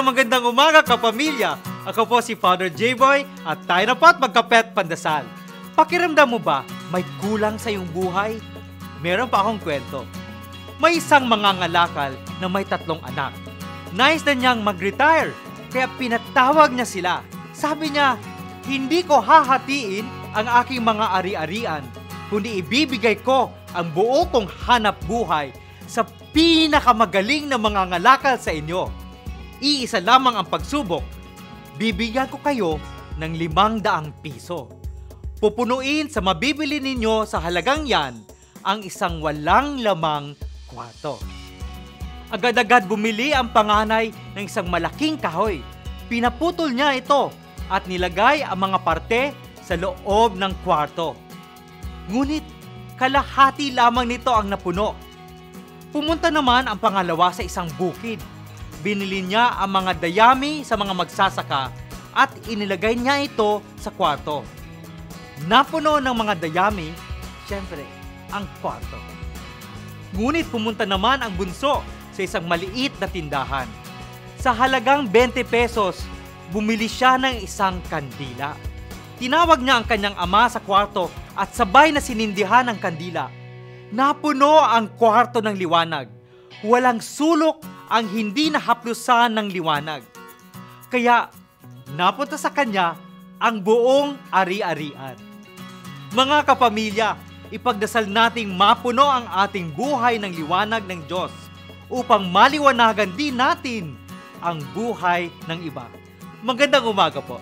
Magandang umaga, kapamilya. Ako po si Father J-Boy at tayo na po at magkapet pandasal. Pakiramdam mo ba may kulang sa iyong buhay? Meron pa akong kwento. May isang mangangalakal na may 3 anak. Nais na niyang mag-retire, kaya pinatawag niya sila. Sabi niya, hindi ko hahatiin ang aking mga ari-arian, kundi ibibigay ko ang buo kong hanap buhay sa pinakamagaling na mangangalakal sa inyo. Iisa lamang ang pagsubok. Bibigyan ko kayo ng 500 piso. Pupunuin sa mabibili ninyo sa halagang yan ang isang walang lamang kwarto. Agad-agad bumili ang panganay ng isang malaking kahoy. Pinaputol niya ito at nilagay ang mga parte sa loob ng kwarto. Ngunit kalahati lamang nito ang napuno. Pumunta naman ang pangalawa sa isang bukid. Binili niya ang mga dayami sa mga magsasaka at inilagay niya ito sa kwarto. Napuno ng mga dayami, siyempre, ang kwarto. Ngunit pumunta naman ang bunso sa isang maliit na tindahan. Sa halagang 20 pesos, bumili siya ng isang kandila. Tinawag niya ang kanyang ama sa kwarto at sabay na sinindihan ang kandila. Napuno ang kwarto ng liwanag. Walang sulok ang hindi nahaplusan ng liwanag. Kaya napunta sa kanya ang buong ari-arian. Mga kapamilya, ipagdasal nating mapuno ang ating buhay ng liwanag ng Diyos upang maliwanagan din natin ang buhay ng iba. Magandang umaga po.